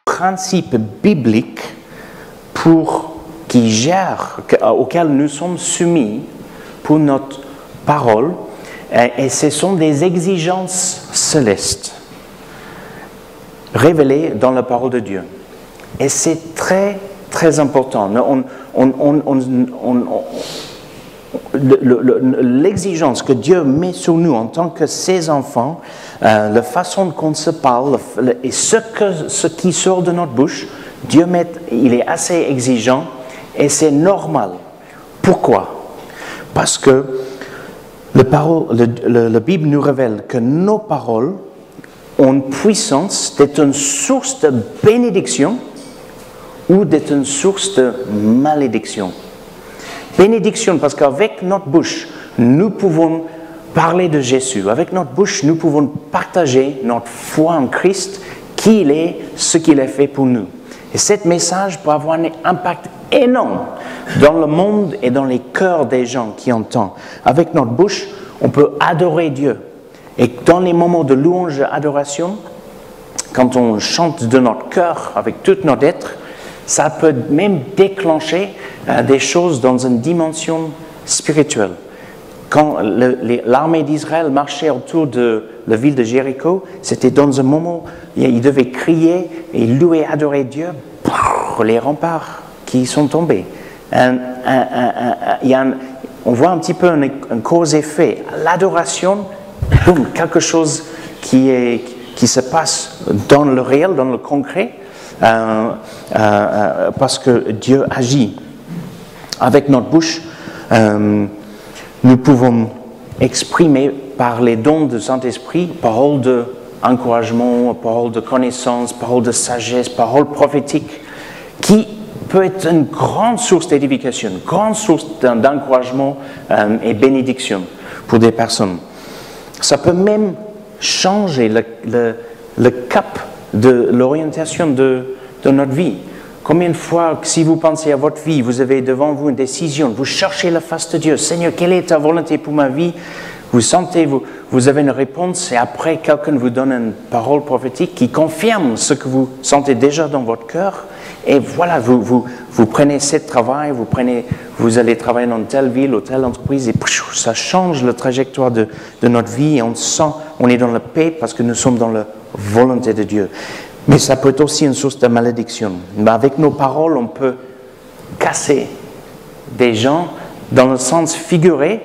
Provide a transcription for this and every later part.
Principe biblique auquel nous sommes soumis pour notre parole, et ce sont des exigences célestes révélées dans la parole de Dieu. Et c'est très, très important. L'exigence que Dieu met sur nous en tant que ses enfants, la façon qu'on se parle et ce qui sort de notre bouche, il est assez exigeant et c'est normal. Pourquoi? Parce que la Bible nous révèle que nos paroles ont une puissance d'être une source de bénédiction ou d'être une source de malédiction. Bénédiction, parce qu'avec notre bouche, nous pouvons parler de Jésus. Avec notre bouche, nous pouvons partager notre foi en Christ, qui il est, ce qu'il a fait pour nous. Et ce message peut avoir un impact énorme dans le monde et dans les cœurs des gens qui entendent. Avec notre bouche, on peut adorer Dieu. Et dans les moments de louange et d'adoration, quand on chante de notre cœur, avec tout notre être, ça peut même déclencher des choses dans une dimension spirituelle. Quand l'armée d'Israël marchait autour de la ville de Jéricho, c'était dans un moment où ils devaient crier et louer, adorer Dieu, les remparts qui sont tombés. On voit un petit peu un cause-effet. L'adoration, boum, quelque chose qui se passe dans le réel, dans le concret, parce que Dieu agit. Avec notre bouche, nous pouvons exprimer par les dons du Saint-Esprit, paroles d'encouragement, paroles de connaissance, paroles de sagesse, paroles prophétiques, qui peut être une grande source d'édification, une grande source d'encouragement et bénédiction pour des personnes. Ça peut même changer le cap de l'orientation de notre vie. Combien de fois, si vous pensez à votre vie, vous avez devant vous une décision, vous cherchez la face de Dieu. Seigneur, quelle est ta volonté pour ma vie? Vous sentez, vous avez une réponse et après quelqu'un vous donne une parole prophétique qui confirme ce que vous sentez déjà dans votre cœur. Et voilà, vous prenez ce travail, vous allez travailler dans telle ville ou telle entreprise et ça change la trajectoire de notre vie et on est dans la paix parce que nous sommes dans la volonté de Dieu. Mais ça peut être aussi une source de malédiction. Mais avec nos paroles, on peut casser des gens dans le sens figuré.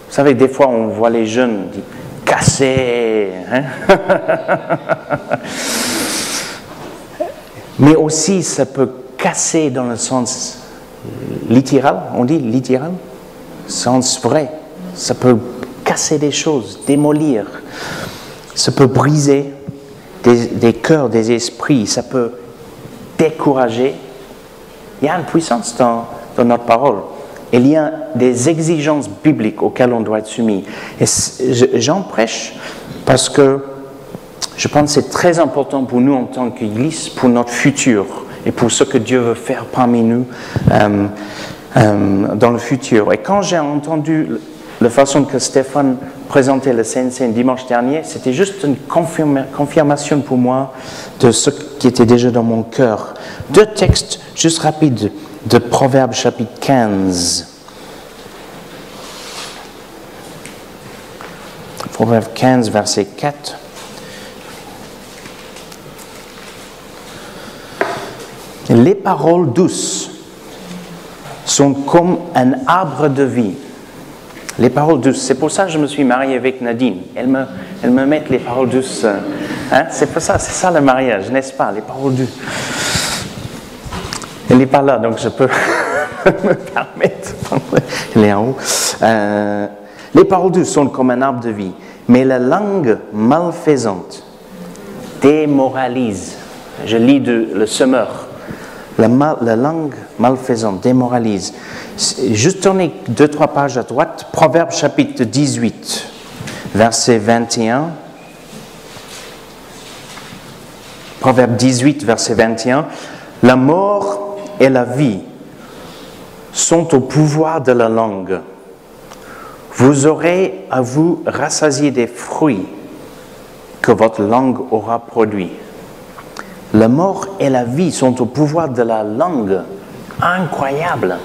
Vous savez, des fois, on voit les jeunes dire « casser hein? ». Mais aussi, ça peut casser dans le sens littéral. On dit littéral, sens vrai. Ça peut casser des choses, démolir. Ça peut briser des cœurs, des esprits, ça peut décourager. Il y a une puissance dans notre parole. Il y a des exigences bibliques auxquelles on doit être soumis. Et j'en prêche parce que je pense que c'est très important pour nous en tant qu'Église, pour notre futur et pour ce que Dieu veut faire parmi nous dans le futur. Et quand j'ai entendu la façon que Stéphane présentait le CNC dimanche dernier, c'était juste une confirmation pour moi de ce qui était déjà dans mon cœur. Deux textes juste rapides de Proverbes chapitre 15. Proverbes 15, verset 4. Les paroles douces sont comme un arbre de vie. Les paroles douces, c'est pour ça que je me suis marié avec Nadine. Elle me met les paroles douces. Hein? C'est pour ça, c'est ça le mariage, n'est-ce pas? Les paroles douces. Elle n'est pas là, donc je peux me permettre. Elle est en haut. Les paroles douces sont comme un arbre de vie, mais la langue malfaisante démoralise. Je lis le semeur. La langue malfaisante démoralise. Juste tourner 2-3 pages à droite, Proverbes chapitre 18, verset 21. Proverbe 18, verset 21, « La mort et la vie sont au pouvoir de la langue. Vous aurez à vous rassasier des fruits que votre langue aura produits. » La mort et la vie sont au pouvoir de la langue. Incroyable.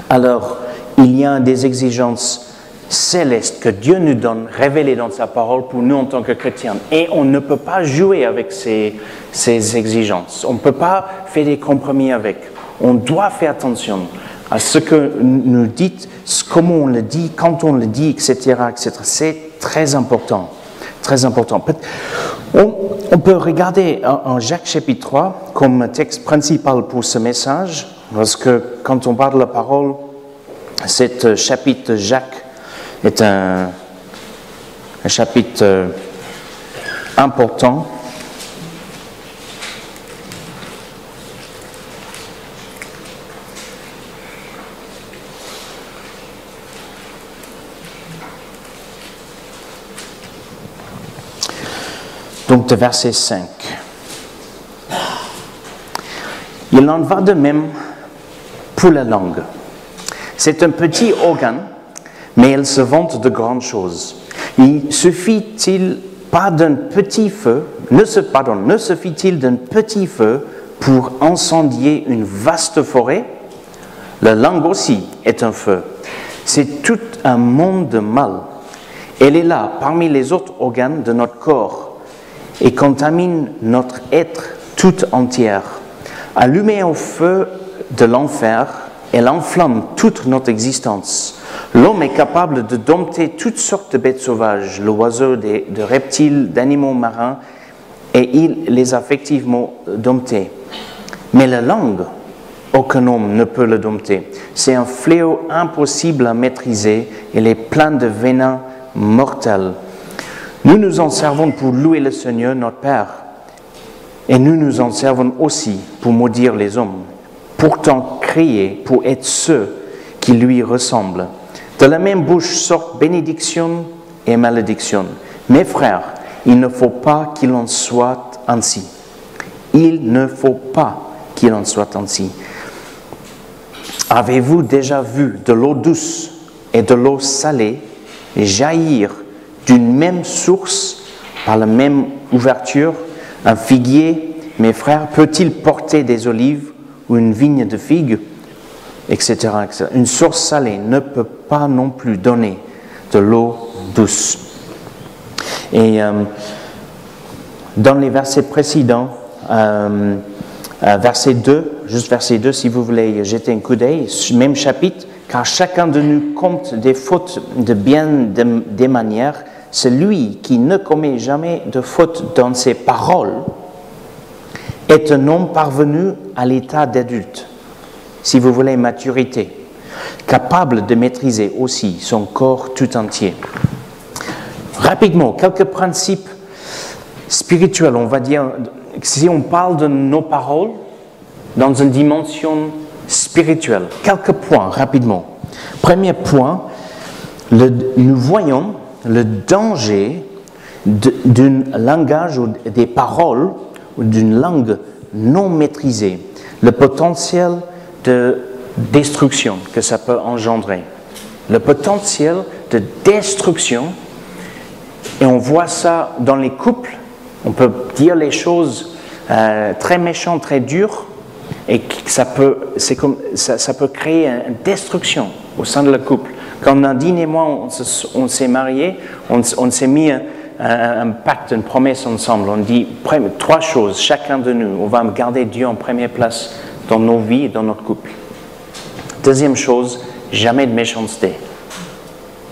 Alors, il y a des exigences célestes que Dieu nous donne, révélées dans sa parole pour nous en tant que chrétiens. Et on ne peut pas jouer avec ces exigences. On ne peut pas faire des compromis avec. On doit faire attention à ce que nous dites, comment on le dit, quand on le dit, etc., etc. C'est très important. Très important. On peut regarder en Jacques chapitre 3 comme texte principal pour ce message, parce que quand on parle de la parole, ce chapitre de Jacques est un chapitre important. Donc de verset 5. Il en va de même pour la langue. C'est un petit organe, mais elle se vante de grandes choses. Il suffit-il pas d'un petit feu, ne suffit-il d'un petit feu pour incendier une vaste forêt? La langue aussi est un feu. C'est tout un monde de mal. Elle est là, parmi les autres organes de notre corps, et contamine notre être tout entière. Allumée au feu de l'enfer, elle enflamme toute notre existence. L'homme est capable de dompter toutes sortes de bêtes sauvages, l'oiseau, de reptiles, d'animaux marins, et il les a effectivement domptés. Mais la langue, aucun homme ne peut le dompter. C'est un fléau impossible à maîtriser, elle est pleine de venin mortel. Nous nous en servons pour louer le Seigneur, notre Père, et nous nous en servons aussi pour maudire les hommes, pourtant créés pour être ceux qui lui ressemblent. De la même bouche sortent bénédiction et malédiction. Mes frères, il ne faut pas qu'il en soit ainsi. Il ne faut pas qu'il en soit ainsi. Avez-vous déjà vu de l'eau douce et de l'eau salée jaillir d'une même source, par la même ouverture? Un figuier, mes frères, peut-il porter des olives ou une vigne de figues, etc., etc. Une source salée ne peut pas non plus donner de l'eau douce. Et dans les versets précédents, verset 2, juste verset 2, si vous voulez jeter un coup d'œil, même chapitre, car chacun de nous compte des fautes de bien des manières. Celui qui ne commet jamais de faute dans ses paroles est un homme parvenu à l'état d'adulte, si vous voulez maturité, capable de maîtriser aussi son corps tout entier. Rapidement, quelques principes spirituels, on va dire, si on parle de nos paroles dans une dimension spirituelle, quelques points rapidement. Premier point, nous voyons le danger d'un langage ou des paroles ou d'une langue non maîtrisée, le potentiel de destruction que ça peut engendrer, le potentiel de destruction, et on voit ça dans les couples. On peut dire les choses très méchantes, très dures, et ça peut créer une destruction au sein de le couple. Quand Nadine et moi, on s'est mariés, on s'est mis un pacte, une promesse ensemble. On dit 3 choses, chacun de nous. On va garder Dieu en première place dans nos vies et dans notre couple. Deuxième chose, jamais de méchanceté.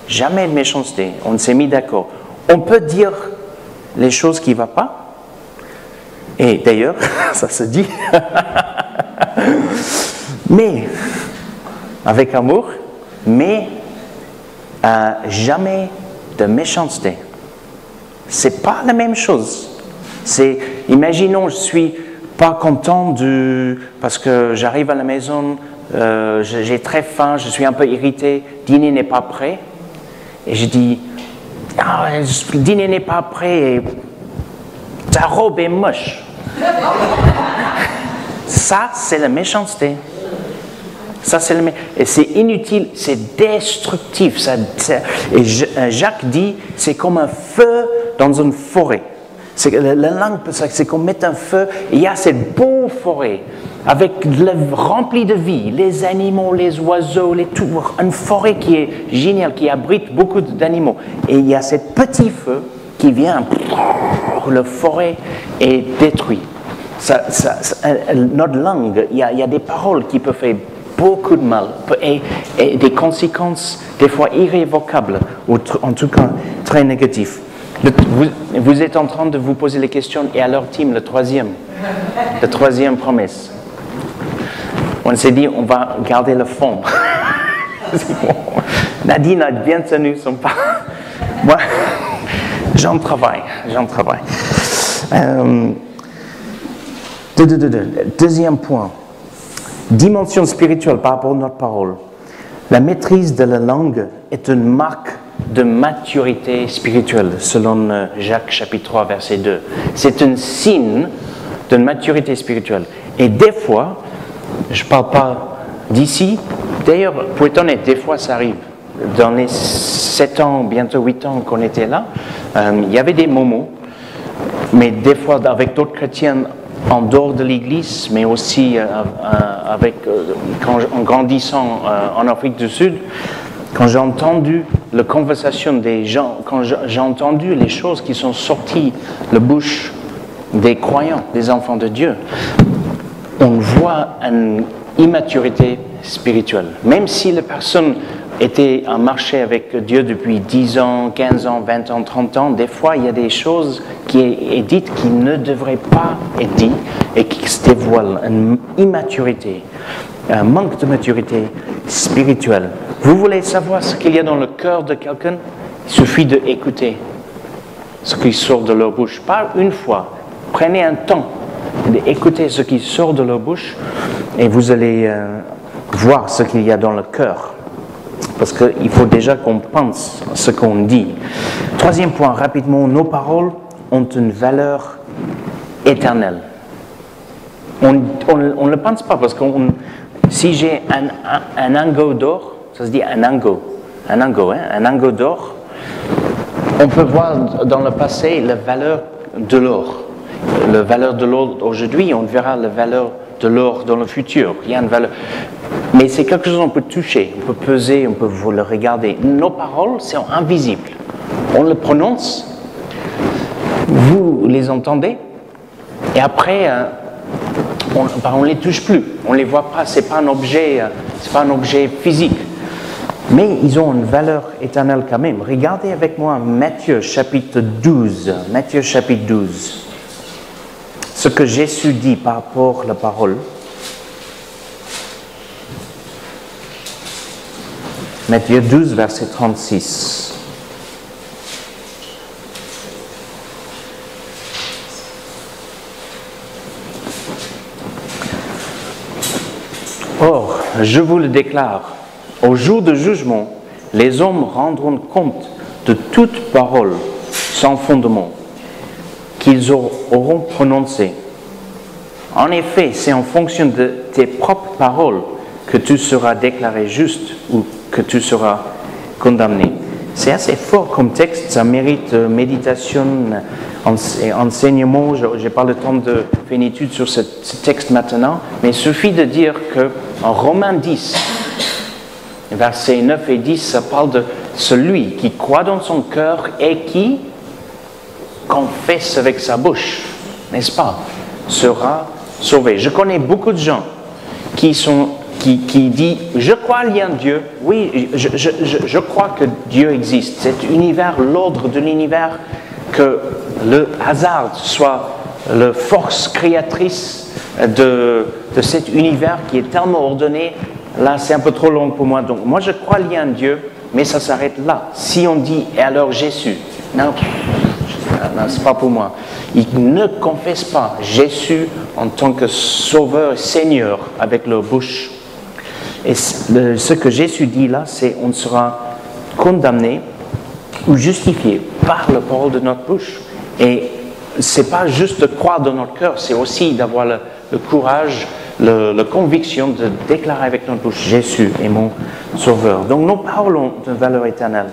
Jamais de méchanceté. On s'est mis d'accord. On peut dire les choses qui ne vont pas. Et d'ailleurs, ça se dit. Mais, avec amour, mais jamais de méchanceté. C'est pas la même chose. Imaginons, je suis pas content parce que j'arrive à la maison, j'ai très faim, je suis un peu irrité, dîner n'est pas prêt, et je dis, dîner n'est pas prêt, et ta robe est moche. Ça, c'est la méchanceté. Ça, et c'est inutile, c'est destructif. Et Jacques dit, c'est comme un feu dans une forêt. La langue, c'est comme mettre un feu. Il y a cette beau forêt remplie de vie, les animaux, les oiseaux, une forêt qui est géniale, qui abrite beaucoup d'animaux. Et il y a ce petit feu qui vient, la forêt est détruite. Notre langue, il y a des paroles qui peuvent faire beaucoup de mal et des conséquences des fois irrévocables, ou en tout cas très négatives. Vous êtes en train de vous poser les questions et à leur team, la troisième promesse. On s'est dit, on va garder le fond. Nadine a bien tenu son pas. Moi, j'en travaille. Deuxième point. Dimension spirituelle par rapport à notre parole. La maîtrise de la langue est une marque de maturité spirituelle, selon Jacques chapitre 3, verset 2. C'est un signe d'une maturité spirituelle. Et des fois, je ne parle pas d'ici, d'ailleurs, pour être honnête, des fois ça arrive. Dans les 7 ans, bientôt 8 ans qu'on était là, il y avait des moments, mais des fois avec d'autres chrétiens en dehors de l'Église, mais aussi en grandissant en Afrique du Sud, quand j'ai entendu la conversation des gens, quand j'ai entendu les choses qui sont sorties de la bouche des croyants, des enfants de Dieu, on voit une immaturité spirituelle. Même si la personne était en marché avec Dieu depuis 10 ans, 15 ans, 20 ans, 30 ans, des fois il y a des choses qui sont dites qui ne devraient pas être dites et qui se dévoilent. Une immaturité, un manque de maturité spirituelle. Vous voulez savoir ce qu'il y a dans le cœur de quelqu'un? Il suffit d'écouter ce qui sort de leur bouche. Pas une fois. Prenez un temps d'écouter ce qui sort de leur bouche et vous allez voir ce qu'il y a dans le cœur. Parce qu'il faut déjà qu'on pense ce qu'on dit. Troisième point, rapidement, nos paroles ont une valeur éternelle. On ne le pense pas parce que si j'ai un anneau d'or, ça se dit un anneau d'or, on peut voir dans le passé la valeur de l'or. La valeur de l'or aujourd'hui, on verra la valeur de l'or dans le futur. Il y a une valeur. Mais c'est quelque chose qu'on peut toucher, on peut peser, on peut le regarder. Nos paroles sont invisibles. On les prononce, vous les entendez, et après, on ne les touche plus. On ne les voit pas, c'est pas un objet physique. Mais ils ont une valeur éternelle quand même. Regardez avec moi Matthieu chapitre 12. Matthieu chapitre 12. Ce que Jésus dit par rapport à la parole. Matthieu 12, verset 36. Or, je vous le déclare, au jour du jugement, les hommes rendront compte de toute parole sans fondement qu'ils auront prononcée. En effet, c'est en fonction de tes propres paroles que tu seras déclaré juste ou que tu seras condamné. C'est assez fort comme texte, ça mérite méditation, enseignement. Je n'ai pas le temps de faire une étude sur ce texte maintenant, mais il suffit de dire qu'en Romains 10, versets 9 et 10, ça parle de celui qui croit dans son cœur et qui confesse avec sa bouche, n'est-ce pas, sera sauvé. Je connais beaucoup de gens qui disent « Je crois qu'il y a un Dieu, oui, je crois que Dieu existe. Cet univers, l'ordre de l'univers, que le hasard soit la force créatrice de cet univers qui est tellement ordonné. Là, c'est un peu trop long pour moi. Donc, moi, je crois qu'il y a un Dieu, mais ça s'arrête là. Si on dit « Et alors Jésus ?» Non, c'est pas pour moi. Ils ne confessent pas Jésus en tant que sauveur et Seigneur avec leur bouche. Et ce que Jésus dit là, c'est on sera condamné ou justifié par la parole de notre bouche. Et c'est pas juste de croire dans notre cœur, c'est aussi d'avoir le courage, la conviction de déclarer avec notre bouche, Jésus est mon sauveur. Donc nos paroles ont une valeur éternelle.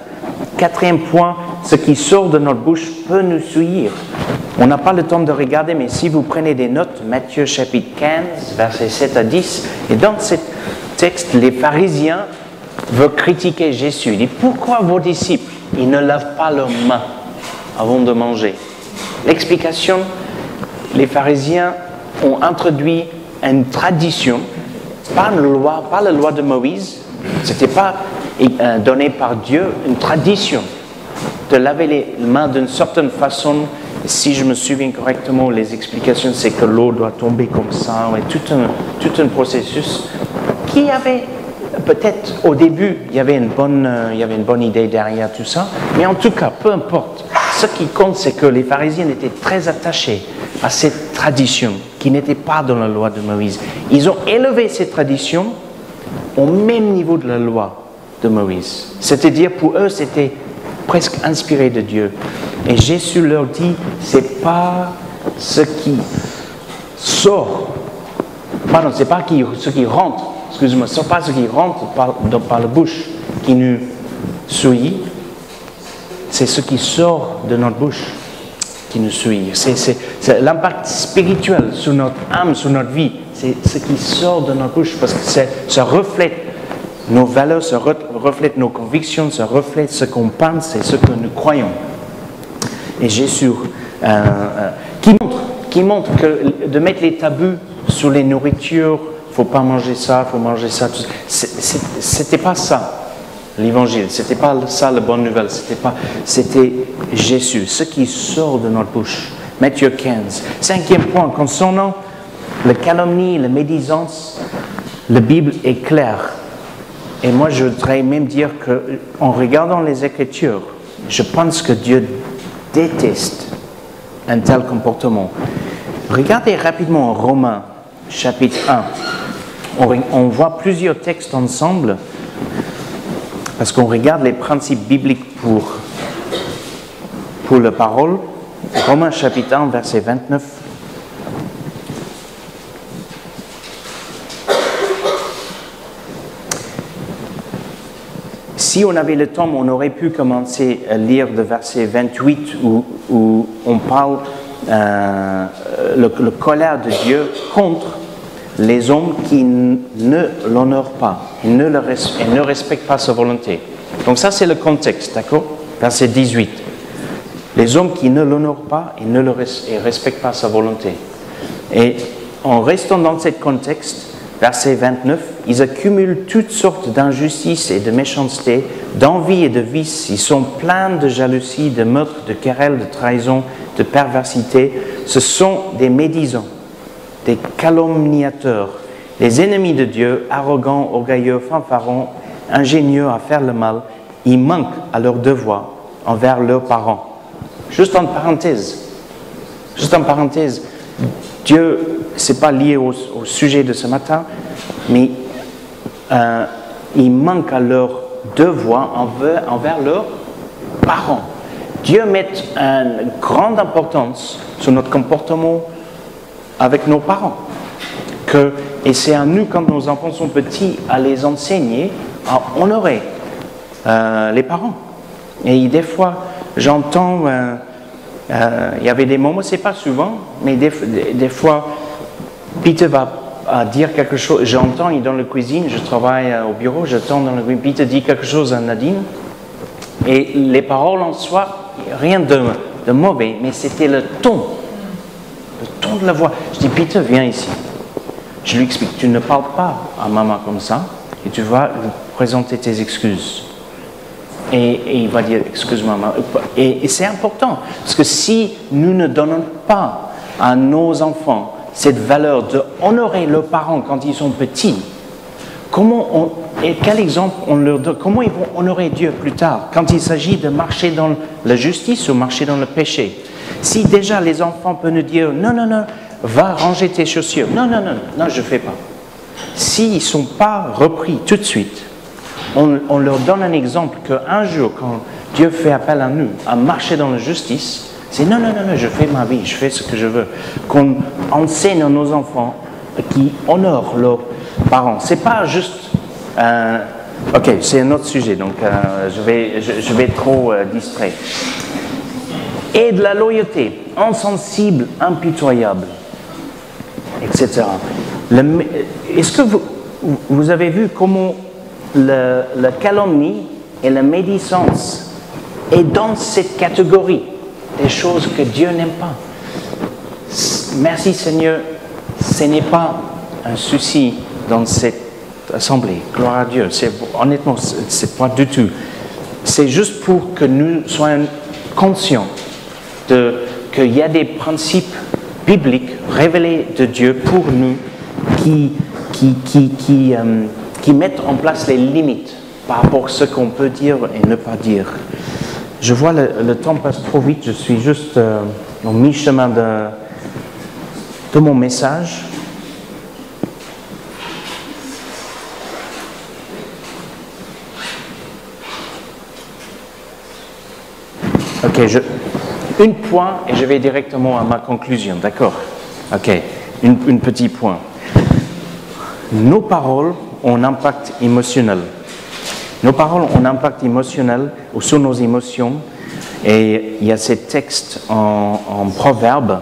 Quatrième point, ce qui sort de notre bouche peut nous souillir. On n'a pas le temps de regarder, mais si vous prenez des notes, Matthieu chapitre 15, versets 7 à 10, et dans ce texte, les pharisiens veulent critiquer Jésus. Ils disent, pourquoi vos disciples, ils ne lavent pas leurs mains avant de manger? L'explication, les pharisiens ont introduit une tradition, pas la loi de Moïse, ce n'était pas donné par Dieu, une tradition de laver les mains d'une certaine façon. Si je me souviens correctement, les explications, c'est que l'eau doit tomber comme ça, et tout un processus qui avait, peut-être au début, il y avait une bonne idée derrière tout ça, mais en tout cas, peu importe. Ce qui compte, c'est que les pharisiens étaient très attachés à cette tradition qui n'était pas dans la loi de Moïse. Ils ont élevé cette tradition au même niveau de la loi de Moïse. C'est-à-dire, pour eux, c'était presque inspiré de Dieu. Et Jésus leur dit, c'est pas ce qui sort, pardon, c'est pas ce qui rentre, excuse-moi, c'est pas ce qui rentre par la bouche qui nous souille, c'est ce qui sort de notre bouche qui nous souille. C'est l'impact spirituel sur notre âme, sur notre vie, c'est ce qui sort de notre bouche, parce que ça reflète nos valeurs, ça reflète nos convictions, ça reflète ce qu'on pense et ce que nous croyons. Et Jésus, qui montre que de mettre les tabous sur les nourritures, il ne faut pas manger ça, il faut manger ça, c'était pas ça l'évangile, c'était pas ça la bonne nouvelle, c'était Jésus, ce qui sort de notre bouche. Matthieu 15. Cinquième point, concernant la calomnie, la médisance, la Bible est claire. Et moi, je voudrais même dire qu'en regardant les Écritures, je pense que Dieu déteste un tel comportement. Regardez rapidement Romains, chapitre 1. On voit plusieurs textes ensemble, parce qu'on regarde les principes bibliques pour la parole. Romains, chapitre 1, verset 29. Si on avait le temps, on aurait pu commencer à lire le verset 28 où on parle le colère de Dieu contre les hommes qui ne l'honorent pas et ne respectent pas sa volonté. Donc ça, c'est le contexte, d'accord? Verset 18. Les hommes qui ne l'honorent pas et ne respectent pas sa volonté. Et en restant dans ce contexte, verset 29, ils accumulent toutes sortes d'injustices et de méchanceté, d'envie et de vices. Ils sont pleins de jalousie, de meurtre, de querelles, de trahison, de perversité. Ce sont des médisants, des calomniateurs, les ennemis de Dieu, arrogants, orgueilleux, fanfarons, ingénieux à faire le mal. Ils manquent à leur devoir envers leurs parents. Juste en parenthèse, Dieu, ce n'est pas lié au sujet de ce matin, mais ils manquent à leur devoir envers leurs parents. Dieu met une grande importance sur notre comportement avec nos parents. Et c'est à nous, quand nos enfants sont petits, à les enseigner à honorer les parents. Et des fois, j'entends, il y avait des moments, c'est pas souvent, mais des fois, Peter va dire quelque chose. J'entends, il est dans la cuisine, je travaille au bureau, j'entends dans la cuisine, Peter dit quelque chose à Nadine, et les paroles en soi, rien de mauvais, mais c'était le ton de la voix. Je dis, Peter, viens ici. Je lui explique, tu ne parles pas à maman comme ça, et tu vas lui présenter tes excuses. Et il va dire, excuse-moi, et c'est important, parce que si nous ne donnons pas à nos enfants cette valeur d'honorer leurs parents quand ils sont petits, quel exemple on leur donne, comment ils vont honorer Dieu plus tard, quand il s'agit de marcher dans la justice ou marcher dans le péché? Si déjà les enfants peuvent nous dire, non, va ranger tes chaussures, non, je ne fais pas. S'ils ne sont pas repris tout de suite, on leur donne un exemple qu'un jour, quand Dieu fait appel à nous, à marcher dans la justice, C'est non, je fais ma vie, je fais ce que je veux. Qu'on enseigne à nos enfants qui honorent leurs parents. C'est pas juste... ok, c'est un autre sujet, donc je vais être trop distrait. Et de la loyauté, insensible, impitoyable, etc. Est-ce que vous avez vu comment la calomnie et la médisance est dans cette catégorie des choses que Dieu n'aime pas? Merci Seigneur, ce n'est pas un souci dans cette assemblée. Gloire à Dieu. Honnêtement, c'est pas du tout. C'est juste pour que nous soyons conscients qu'il y a des principes bibliques révélés de Dieu pour nous qui mettent en place les limites par rapport à ce qu'on peut dire et ne pas dire. Je vois le temps passe trop vite, je suis juste au mi-chemin de mon message. Ok, un point et je vais directement à ma conclusion, d'accord? Ok, un petit point. Nos paroles ont un impact émotionnel. Nos paroles ont un impact émotionnel sur nos émotions. Et il y a ces textes en Proverbes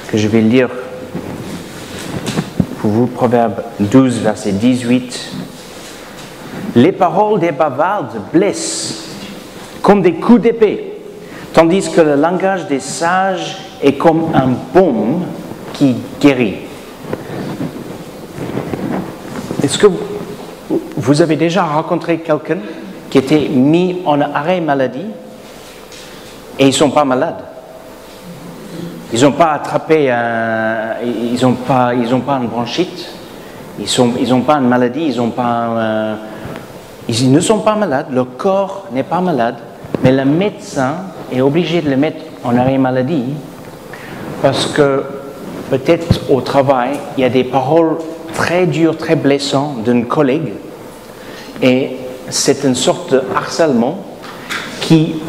que je vais lire pour vous. Proverbe 12, verset 18. Les paroles des bavards blessent comme des coups d'épée, tandis que le langage des sages est comme un baume qui guérit. Est-ce que vous avez déjà rencontré quelqu'un qui était mis en arrêt maladie et ils ne sont pas malades? Ils n'ont pas attrapé, ils n'ont pas une bronchite, ils n'ont pas une maladie, ils ne sont pas malades, leur corps n'est pas malade, mais le médecin est obligé de le mettre en arrêt maladie parce que peut-être au travail, il y a des paroles très dures, très blessantes d'un collègue et c'est une sorte de harcèlement qui,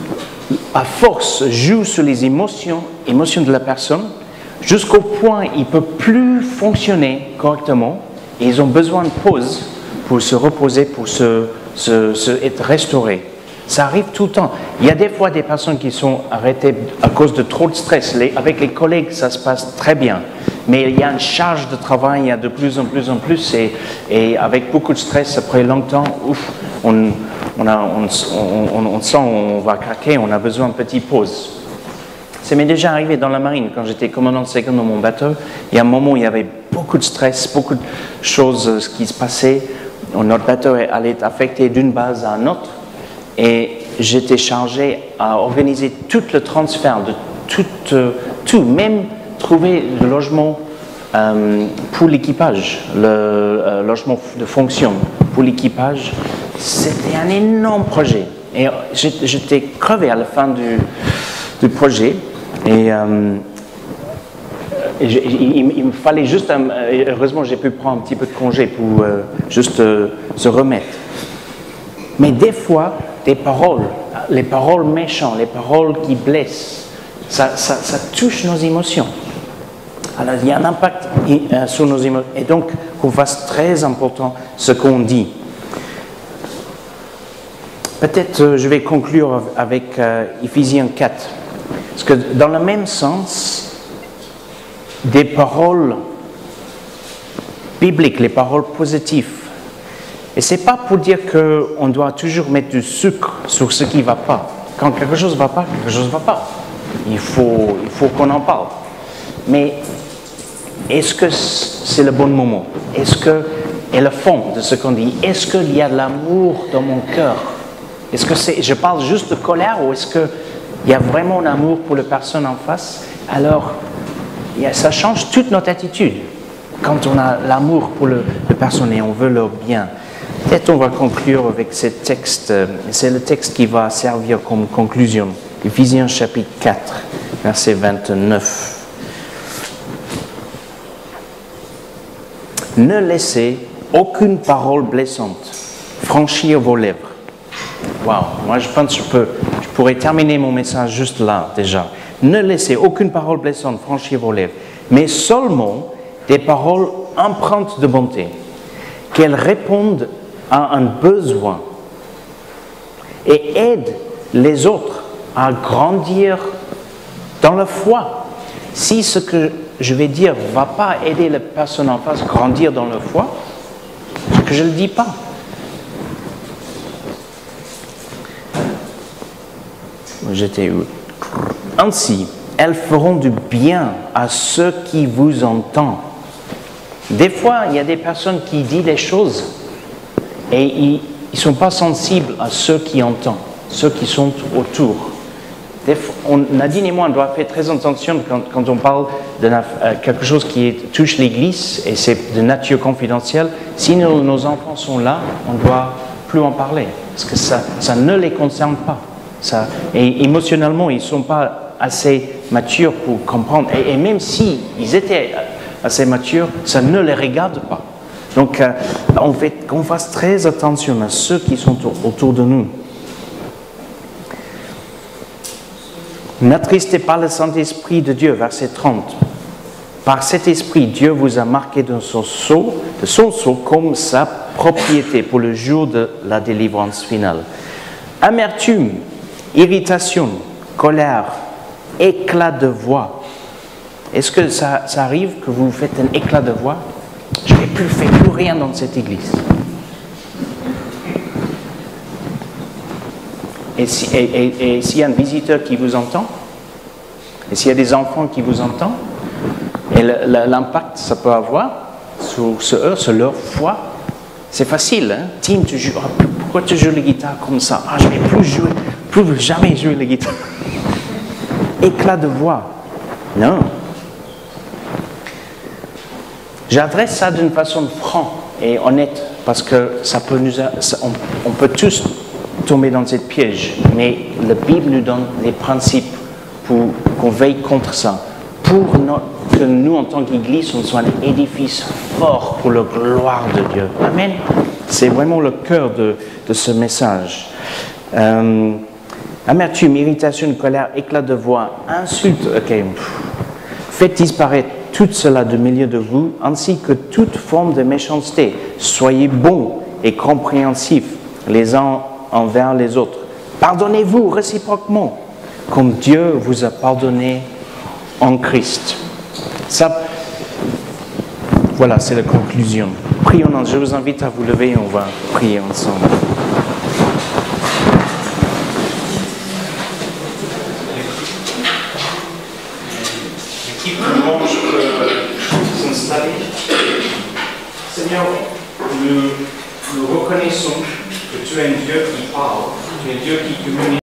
à force, joue sur les émotions de la personne jusqu'au point il ne peut plus fonctionner correctement et ils ont besoin de pause pour se reposer, pour être restaurés. Ça arrive tout le temps. Il y a des fois des personnes qui sont arrêtées à cause de trop de stress. Avec les collègues, ça se passe très bien. Mais il y a une charge de travail, il y a de plus en plus. Et avec beaucoup de stress, après longtemps, on sent on va craquer, on a besoin de petite pause. Ça m'est déjà arrivé dans la marine, quand j'étais commandant de seconde dans mon bateau. Il y a un moment où il y avait beaucoup de stress, beaucoup de choses qui se passaient. Notre bateau allait être affecté d'une base à une autre. Et j'étais chargé à organiser tout le transfert de tout, même trouver le logement pour l'équipage, le logement de fonction pour l'équipage. C'était un énorme projet. Et j'étais crevé à la fin du projet. Et il me fallait juste, heureusement j'ai pu prendre un petit peu de congé pour juste se remettre. Mais des fois, les paroles méchantes, les paroles qui blessent, ça touche nos émotions. Alors il y a un impact sur nos émotions. Et donc, qu'on fasse très important ce qu'on dit. Peut-être je vais conclure avec Éphésiens 4. Parce que dans le même sens, des paroles bibliques, les paroles positives, et ce n'est pas pour dire qu'on doit toujours mettre du sucre sur ce qui ne va pas. Quand quelque chose ne va pas, quelque chose ne va pas. Il faut qu'on en parle. Mais est-ce que c'est le bon moment? Et le fond de ce qu'on dit, est-ce qu'il y a de l'amour dans mon cœur? Est-ce que je parle juste de colère ou est-ce qu'il y a vraiment un amour pour la personne en face? Alors, ça change toute notre attitude quand on a l'amour pour la personne et on veut leur bien. Peut-être on va conclure avec ce texte. C'est le texte qui va servir comme conclusion. Éphésiens chapitre 4, verset 29. Ne laissez aucune parole blessante franchir vos lèvres. Waouh, moi je pense que je peux pourrais terminer mon message juste là, déjà. Ne laissez aucune parole blessante franchir vos lèvres, mais seulement des paroles empreintes de bonté, qu'elles répondent à un besoin et aident les autres à grandir dans la foi. Si ce que je vais dire ne va pas aider la personne en face à grandir dans la foi, que je ne le dis pas. J'étais où? Ainsi, elles feront du bien à ceux qui vous entendent. Des fois, il y a des personnes qui disent des choses et ils ne sont pas sensibles à ceux qui entendent, ceux qui sont autour. Nadine et moi, on doit faire très attention quand on parle de quelque chose qui touche l'Église et c'est de nature confidentielle. Si nos enfants sont là, on ne doit plus en parler parce que ça ne les concerne pas. Et émotionnellement, ils ne sont pas assez matures pour comprendre. Et même s'ils étaient assez matures, ça ne les regarde pas. Donc, qu'on fasse très attention à ceux qui sont autour de nous. N'attristez pas le Saint-Esprit de Dieu, verset 30. Par cet esprit, Dieu vous a marqué de son sceau comme sa propriété pour le jour de la délivrance finale. Amertume, irritation, colère, éclat de voix. Est-ce que ça arrive que vous faites un éclat de voix? Je n'ai plus fait plus rien dans cette église. Et s'il y a un visiteur qui vous entend, et s'il y a des enfants qui vous entendent, et l'impact que ça peut avoir sur leur foi, c'est facile. Hein? Tim, tu joues, pourquoi tu joues la guitare comme ça? Je ne vais plus jamais jouer la guitare. Éclat de voix. Non. J'adresse ça d'une façon franche et honnête, parce que on peut tous tomber dans cette piège, mais la Bible nous donne les principes pour qu'on veille contre ça, pour que nous, en tant qu'Église, on soit un édifice fort pour la gloire de Dieu. Amen. C'est vraiment le cœur de ce message. Amertume, irritation, colère, éclat de voix, insulte. Faites disparaître tout cela du milieu de vous, ainsi que toute forme de méchanceté. Soyez bons et compréhensifs les uns envers les autres. Pardonnez-vous réciproquement, comme Dieu vous a pardonné en Christ. Ça, voilà, c'est la conclusion. Prions. Je vous invite à vous lever et on va prier ensemble. Seigneur, nous reconnaissons que tu es un Dieu qui parle, tu es un Dieu qui communique.